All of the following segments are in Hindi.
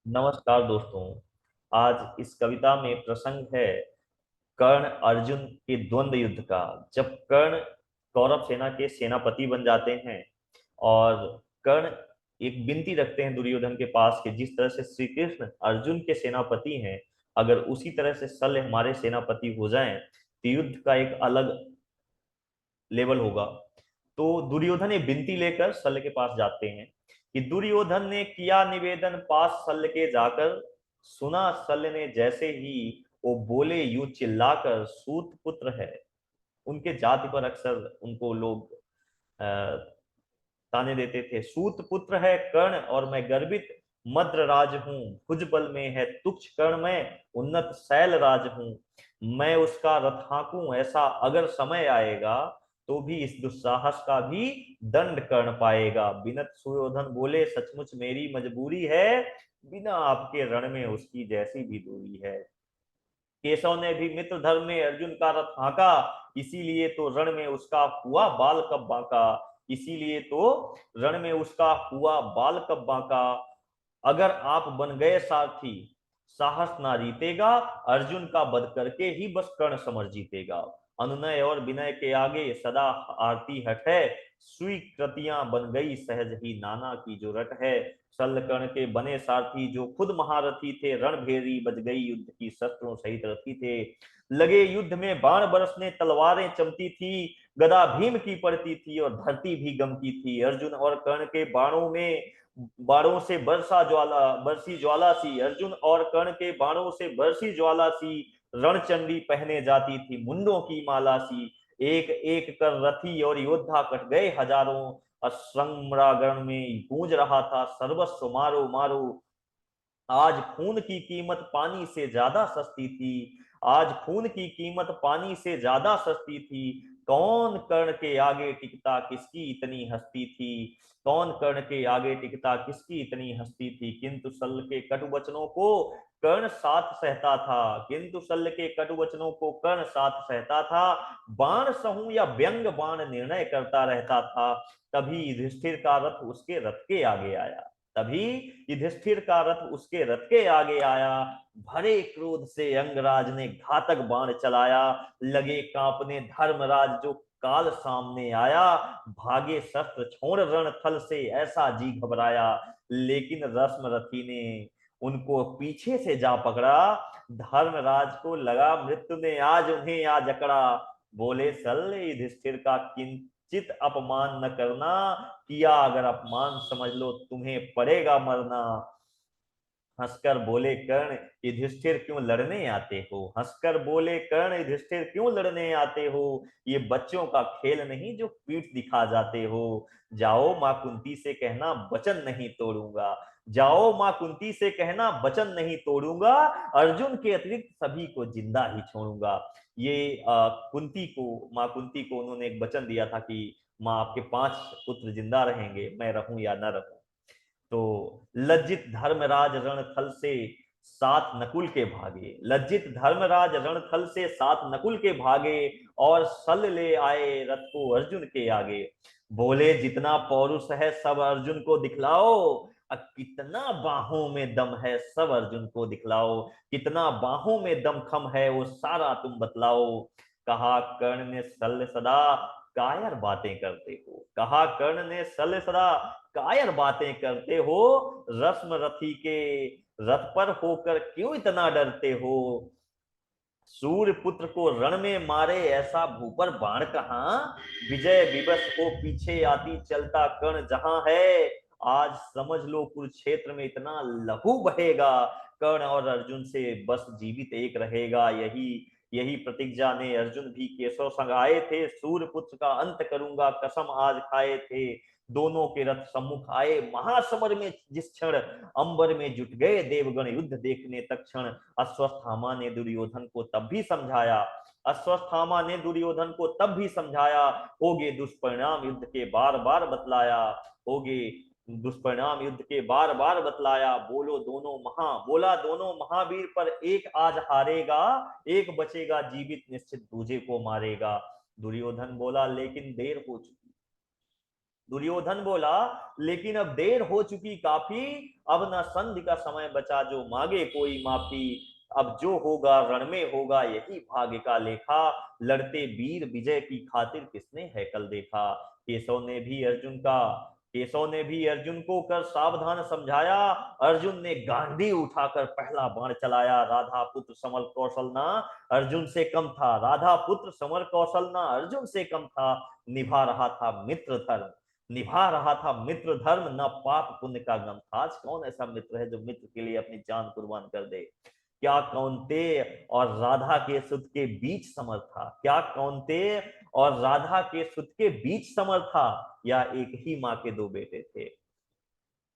नमस्कार दोस्तों। आज इस कविता में प्रसंग है कर्ण अर्जुन के द्वंद्व युद्ध का। जब कर्ण कौरव सेना के सेनापति बन जाते हैं और कर्ण एक विनती रखते हैं दुर्योधन के पास कि जिस तरह से श्री कृष्ण अर्जुन के सेनापति हैं, अगर उसी तरह से शल्य हमारे सेनापति हो जाएं तो युद्ध का एक अलग लेवल होगा। तो दुर्योधन ये विनती लेकर शल्य के पास जाते हैं कि दुर्योधन ने किया निवेदन पास शल्य के जाकर, सुना शल्य ने जैसे ही वो बोले यूं चिल्लाकर, सूत पुत्र है। उनके जाति पर अक्सर उनको लोग ताने देते थे। सूत पुत्र है कर्ण और मैं गर्वित मद्र राज हूं, भुजबल में है तुच्छ कर्ण, मैं उन्नत शैल राज हूं। मैं उसका रथ हाँकूं ऐसा अगर समय आएगा, तो भी इस दुस्साहस का भी दंड कर्ण पाएगा। बिनत सुयोधन बोले सचमुच मेरी मजबूरी है, बिना आपके रण में उसकी जैसी भी दूरी है। केशव ने भी मित्र धर्म में अर्जुन का रथ हाँका, इसीलिए तो रण में उसका हुआ बाल कब बांका। इसीलिए तो रण में उसका हुआ बाल कब बांका। अगर आप बन गए सारथी, साहस ना जीतेगा, अर्जुन का वध करके ही बस कर्ण समर जीतेगा। अनुनय और विनय के आगे सदा आरती हट है, स्वीकृतियां बन गई सहज ही नाना की जो रट है। शल्य कर्ण के बने सारथी जो खुद महारथी थे, रणभेरी बज गई युद्ध की शस्त्रों सहित रथी थे। लगे युद्ध में बाण बरसने तलवारें चमती थी, गदा भीम की पड़ती थी और धरती भी गमती थी। अर्जुन और कर्ण के बाणों से बरसी ज्वाला सी, अर्जुन और कर्ण के बाणों से बरसी ज्वाला सी, रणचंडी पहने जाती थी मुंडों की माला सी। एक एक कर रथी और योद्धा कट गए हजारों, असंग्रागण में गूंज रहा था सर्वस्व मारो मारो। आज खून की कीमत पानी से ज्यादा सस्ती थी, आज खून की कीमत पानी से ज्यादा सस्ती थी। कौन कर्ण के आगे टिकता किसकी इतनी हस्ती थी, कौन कर्ण के आगे टिकता किसकी इतनी हस्ती थी। किंतु शल्य के कटु वचनों को कर्ण साथ सहता था, किंतु शल्य के कटु वचनों को कर्ण साथ सहता था। बाण सहूं या व्यंग बाण निर्णय करता रहता था। तभी युधिष्ठिर का रथ उसके रथ के आगे आया, तभी युधिष्ठिर का रथ उसके रथ के आगे आया। भरे क्रोध से अंगराज ने घातक बाण चलाया, लगे कांपने धर्मराज जो काल सामने आया। भागे शस्त्र छोड़ रणथल से ऐसा जी घबराया, लेकिन रश्मरथी ने उनको पीछे से जा पकड़ा। धर्मराज को लगा मृत्यु ने आज उन्हें आ जकड़ा। बोले शल्य युधिष्ठिर का किंचित अपमान न करना, किया अगर अपमान समझ लो तुम्हें पड़ेगा मरना। हंसकर बोले कर्ण युधिष्ठिर क्यों लड़ने आते हो, हंसकर बोले कर्ण युधिष्ठिर क्यों लड़ने आते हो। ये बच्चों का खेल नहीं जो पीठ दिखा जाते हो। जाओ मां कुंती से कहना वचन नहीं तोड़ूंगा, जाओ मां कुंती से कहना वचन नहीं तोड़ूंगा। अर्जुन के अतिरिक्त सभी को जिंदा ही छोड़ूंगा। ये कुंती को, मां कुंती को उन्होंने एक वचन दिया था कि मां आपके 5 पुत्र जिंदा रहेंगे, मैं रहूं या न रहूं। तो लज्जित धर्मराज रणथल से सात नकुल के भागे, लज्जित धर्मराज रणथल से सात नकुल के भागे, और सल ले आए रथ को अर्जुन के आगे। बोले जितना पौरुष है सब अर्जुन को दिखलाओ, कितना बाहों में दम है सब अर्जुन को दिखलाओ, कितना बाहों में दमखम है वो सारा तुम बतलाओ। कहा कर्ण ने शल्य सदा कायर बातें करते हो, कहा कर्ण ने शल्य सदा कायर बातें करते हो। रश्म रथी के रथ पर होकर क्यों इतना डरते हो। सूर्य पुत्र को रण में मारे ऐसा भूपर बाण कहाँ, विजय विवश हो पीछे आती चलता कर्ण जहां है। आज समझ लो कुरुक्षेत्र में इतना लहू बहेगा, कर्ण और अर्जुन से बस जीवित एक रहेगा। यही यही प्रतिज्ञा ने अर्जुन भी केशव संग आए थे, सूर्य पुत्र का अंत करूंगा कसम आज खाए थे। दोनों के रथ सम्मुख आए महासमर में जिस क्षण, अंबर में जुट गए देवगण युद्ध देखने तक्षण। अश्वत्थामा ने दुर्योधन को तब भी समझाया, अश्वत्थामा ने दुर्योधन को तब भी समझाया, होगे दुष्परिणाम युद्ध के बार बार बतलाया, होगे दुष्परिणाम युद्ध के बार बार बतलाया। बोला दोनों महावीर पर एक आज हारेगा, एक बचेगा जीवित निश्चित दूजे को मारेगा। दुर्योधन बोला लेकिन देर हो चुकी, दुर्योधन बोला, लेकिन अब देर हो चुकी काफी, अब न संधि का समय बचा जो मांगे कोई माफी। अब जो होगा रण में होगा यही भाग्य का लेखा, लड़ते वीर विजय की खातिर किसने है कल देखा। केशव ने भी अर्जुन को कर सावधान समझाया, अर्जुन ने गांडी उठाकर पहला बाण चलाया। राधा पुत्र समर कौशल ना अर्जुन से कम था, राधा पुत्र समर कौशल ना अर्जुन से कम था। निभा रहा था मित्र धर्म, निभा रहा था मित्र धर्म, न पाप पुण्य का गम था। आज कौन ऐसा मित्र है जो मित्र के लिए अपनी जान कुर्बान कर दे। क्या कौन्तेय और राधा के सुत के बीच समर था, क्या कौन्तेय और राधा के सुत के बीच समर था, या एक ही माँ के दो बेटे थे।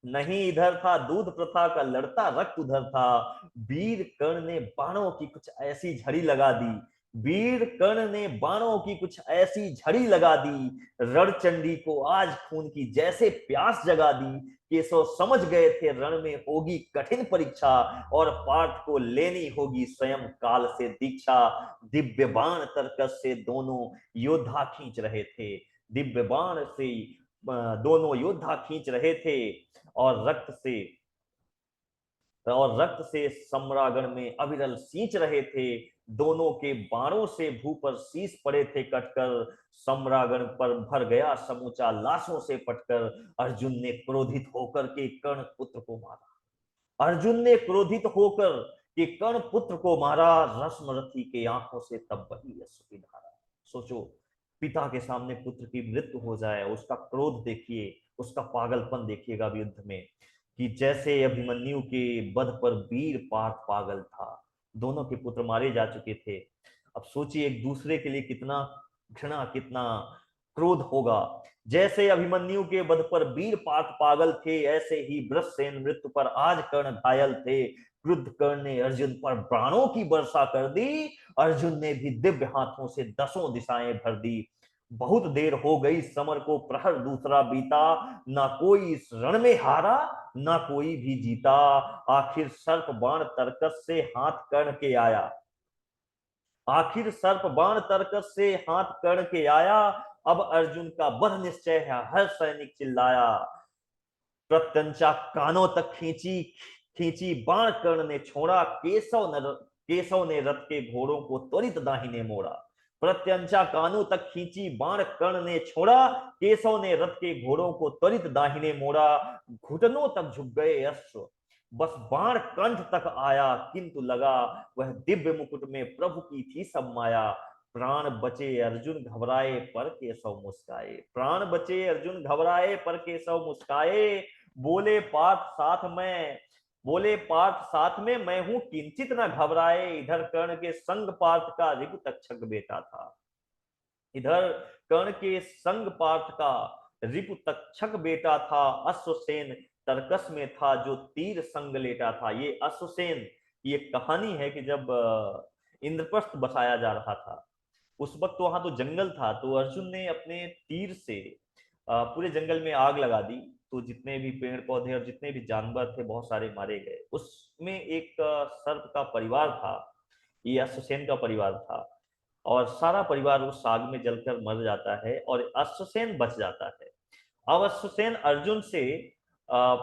नहीं इधर था दूध प्रथा का लड़ता रक्त उधर था, वीर कर्ण ने बाणों की कुछ ऐसी झड़ी लगा दी, वीर कर्ण ने बाणों की कुछ ऐसी झड़ी लगा दी, रणचंडी को आज खून की जैसे प्यास जगा दी। केशव समझ गए थे रण में होगी कठिन परीक्षा, और पार्थ को लेनी होगी स्वयं काल से दीक्षा। दिव्य बाण तरकस से दोनों योद्धा खींच रहे थे, दिव्य बाण से दोनों योद्धा खींच रहे थे, और रक्त से सम्रागण में अविरल सींच रहे थे। दोनों के बाणों से भू पर शीश पड़े थे कटकर, सम्रागण पर भर गया समूचा लाशों से पटकर। अर्जुन ने क्रोधित होकर के कर्ण पुत्र को मारा, अर्जुन ने क्रोधित होकर के कर्ण पुत्र को मारा। रश्मरथी के आंखों से तब बही अश्रु की धारा। सोचो, पिता के सामने पुत्र की मृत्यु हो जाए, उसका क्रोध देखिए, उसका पागलपन देखिएगा युद्ध में, कि जैसे अभिमन्यु के वध पर वीर पार्थ पागल था। दोनों के पुत्र मारे जा चुके थे। अब सोचिए एक दूसरे के लिए कितना घृणा, कितना क्रोध होगा। जैसे अभिमन्यु के वध पर वीर पार्थ पागल थे, ऐसे ही वृषसेन मृत्यु पर आज कर्ण घायल थे। क्रुद्ध कर्ण ने अर्जुन पर प्राणों की वर्षा कर दी, अर्जुन ने भी दिव्य हाथों से दसों दिशाएं भर दी। बहुत देर हो गई समर को प्रहर दूसरा बीता, ना कोई इस रण में हारा ना कोई भी जीता। आखिर सर्प बाण तरकस से हाथ कर्ण के आया, आखिर सर्प बाण तरकस से हाथ कर्ण के आया। अब अर्जुन का वध निश्चय है, हर सैनिक चिल्लाया। प्रत्यंचा कानों तक खींची खींची बाण कर्ण ने छोड़ा, केशव ने रथ के घोड़ों को त्वरित दाहिने मोड़ा। प्रत्यंचा कानों तक खींची बाण कर्ण ने छोड़ा, केशव ने रथ के घोड़ों को त्वरित दाहिने मोड़ा। घुटनों तक झुक गए अश्व, बस बाण कंठ तक आया, किंतु लगा वह दिव्य मुकुट में प्रभु की थी सब माया। प्राण बचे अर्जुन घबराए पर केशव मुस्काए, प्राण बचे अर्जुन घबराए पर केशव मुस्काए। बोले पार्थ साथ में, बोले पार्थ साथ में मैं हूं किंचित न घबराए। इधर कर्ण के संग पार्थ का रिपु तक्षक बेटा था, इधर कर्ण के संग पार्थ का रिपु तक्षक बेटा था। अश्वसेन तरकस में था जो तीर संग लेटा था। ये अश्वसेन की एक कहानी है कि जब इंद्रप्रस्थ बसाया जा रहा था, उस वक्त वहां तो जंगल था, तो अर्जुन ने अपने तीर से पूरे जंगल में आग लगा दी। तो जितने भी पेड़ पौधे और जितने भी जानवर थे बहुत सारे मारे गए। उसमें एक सर्प का परिवार था, ये अश्वसेन का परिवार था, और सारा परिवार उस आग में जलकर मर जाता है और अश्वसेन बच जाता है। अब अश्वसेन अर्जुन से आ,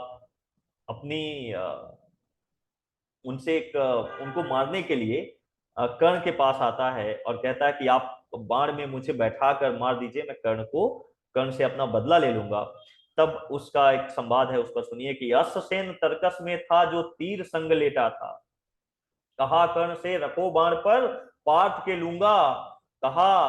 अपनी उनसे एक उनको मारने के लिए कर्ण के पास आता है और कहता है कि आप बाण में मुझे बैठा कर मार दीजिए, मैं कर्ण से अपना बदला ले लूंगा। तब उसका एक संवाद है, उस पर सुनिए कि अश्वसेन तरकस में था जो तीर संग लेटा था, कहा कर्ण से रखो बाण पर पार्थ के लूंगा, कहा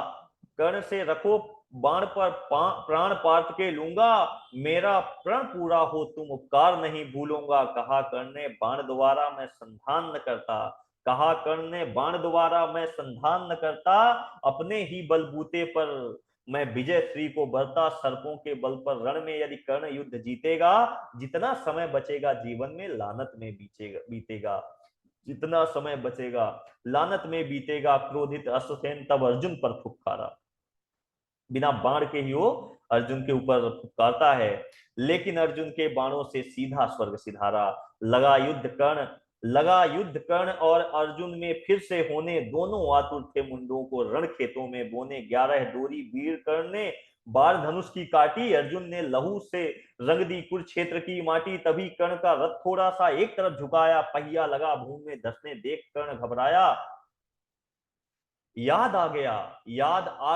कर्ण से रखो बाण पर प्राण पार्थ के लूंगा, मेरा प्रण पूरा हो तुम उपकार नहीं भूलूंगा। कहा कर्ण ने बाण द्वारा मैं संधान न करता, कहा कर्ण ने बाण द्वारा मैं संधान न करता, अपने ही बलबूते पर मैं विजय श्री को बरता। सर्पों के बल पर रण में यदि कर्ण युद्ध जीतेगा, जितना समय बचेगा जीवन में लानत में बीतेगा, जितना समय बचेगा लानत में बीतेगा। क्रोधित अश्वसेन तब अर्जुन पर फुफकारा, बिना बाण के ही वो अर्जुन के ऊपर फुफकारता है, लेकिन अर्जुन के बाणों से सीधा स्वर्ग सिधारा। लगा युद्ध कर्ण और अर्जुन में फिर से होने, दोनों आतुर थे मुंडों को रण खेतों में बोने। 11 डोरी वीर कर्ण ने बार धनुष की काटी, अर्जुन ने लहू से रंग दी कुरुक्षेत्र की माटी। तभी कर्ण का रथ थोड़ा सा एक तरफ झुकाया, पहिया लगा भूमि में धंसने, देख कर्ण घबराया। याद आ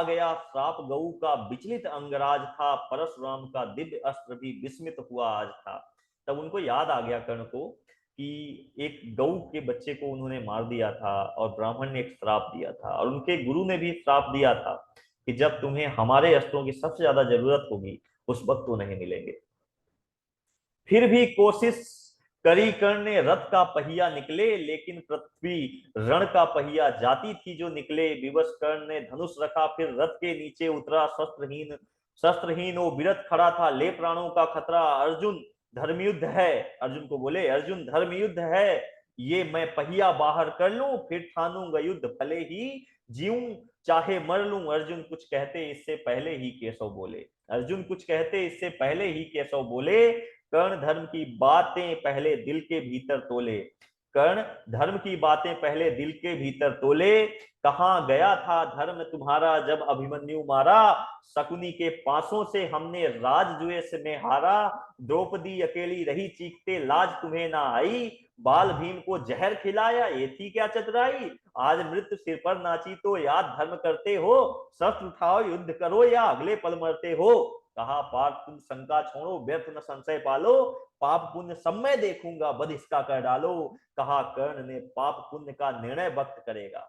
गया श्राप गऊ का, विचलित अंगराज था, परशुराम का दिव्य अस्त्र भी विस्मित हुआ आज था। तब उनको याद आ गया कर्ण को कि एक गऊ के बच्चे को उन्होंने मार दिया था और ब्राह्मण ने एक श्राप दिया था, और उनके गुरु ने भी श्राप दिया था कि जब तुम्हें हमारे अस्त्रों की सबसे ज्यादा जरूरत होगी उस वक्त वो नहीं मिलेंगे। फिर भी कोशिश करी कर्ण ने, रथ का पहिया निकले, लेकिन पृथ्वी रण का पहिया जाती थी जो निकले। विवश कर्ण ने धनुष रखा, फिर रथ के नीचे उतरा, शस्त्रहीन वो विरत खड़ा था, ले प्राणों का खतरा। अर्जुन धर्मयुद्ध है, अर्जुन को बोले अर्जुन धर्मयुद्ध है, ये मैं पहिया बाहर कर लूं, फिर ठानूंगा युद्ध, भले ही जीऊं चाहे मर लूं। अर्जुन कुछ कहते इससे पहले ही केशव बोले, अर्जुन कुछ कहते इससे पहले ही केशव बोले, कर्ण धर्म की बातें पहले दिल के भीतर तोले। कर्ण धर्म की बातें पहले दिल के भीतर तोले, कहां गया था धर्म तुम्हारा जब अभिमन्यु मारा। शकुनी के पासों से हमने राजद्वेष में हारा, द्रौपदी अकेली रही चीखते लाज तुम्हें ना आई। बाल भीम को जहर खिलाया ये थी क्या चतुराई, आज मृत्यु सिर पर नाची तो याद धर्म करते हो। शस्त्र उठाओ युद्ध करो या अगले पल मरते हो। कहा पार्थ तुम शंका छोड़ो, व्यर्थ न संशय पालो, पाप पुण्य सब मैं देखूंगा, बध इसका कर डालो। कहा कर्ण ने पाप पुण्य का निर्णय वक्त करेगा,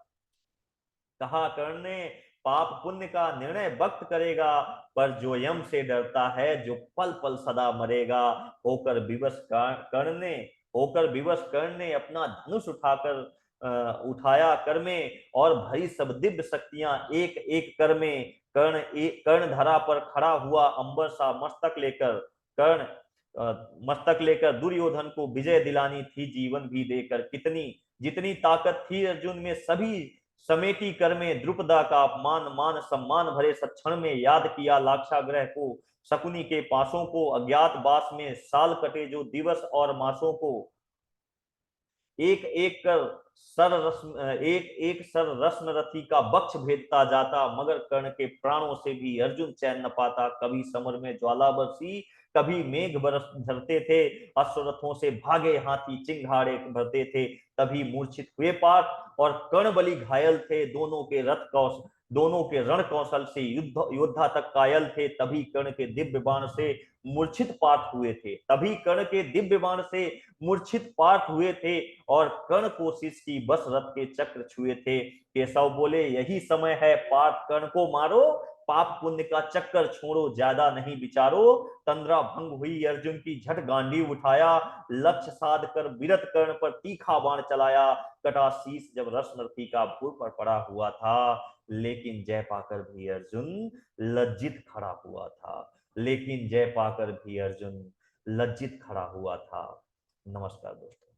कहा कर्ण ने पाप पुण्य का निर्णय वक्त करेगा, पर जो यम से डरता है जो पल पल सदा मरेगा। होकर विवश कर्ण ने अपना धनुष उठाया कर में, और भरी सब दिव्य शक्तियां एक एक कर में। कर्ण धरा पर खड़ा हुआ अंबर सा मस्तक लेकर, कर्ण मस्तक लेकर दुर्योधन को विजय दिलानी थी जीवन भी देकर। कितनी जितनी ताकत थी अर्जुन में सभी समेटी कर में, द्रुपदा का अपमान मान सम्मान भरे सक्षण में, याद किया लाक्षागृह को शकुनी के पासों को, अज्ञात बास में साल कटे जो दिवस और मासों को। एक एक कर एक एक सर रत्न रथी का बक्ष भेदता जाता, मगर कर्ण के प्राणों से भी अर्जुन चैन न पाता। कभी समर में ज्वाला बरसी, कभी मेघ बरस झरते थे, अश्वरथों से भागे हाथी चिंगाड़े भरते थे। तभी मूर्छित हुए पार्थ और कर्ण बलि घायल थे, दोनों के रण कौशल से योद्धा तक कायल थे। तभी कर्ण के दिव्य बाण से मूर्छित पार्थ हुए थे, तभी कर्ण के दिव्य बाण से मूर्छित पार्थ हुए थे, और कर्ण कोशिश की बस रथ के चक्र छुए थे। केशव बोले यही समय है पार्थ कर्ण को मारो, पाप पुण्य का चक्कर छोड़ो ज्यादा नहीं विचारो। तंद्रा भंग हुई अर्जुन की, झट गांडीव उठाया, लक्ष्य साध कर विरत कर्ण पर तीखा बाण चलाया। कटा शीश जब रत्नरथी का भूर पर पड़ा हुआ था, लेकिन जय पाकर भी अर्जुन लज्जित खड़ा हुआ था, लेकिन जय पाकर भी अर्जुन लज्जित खड़ा हुआ था। नमस्कार दोस्तों।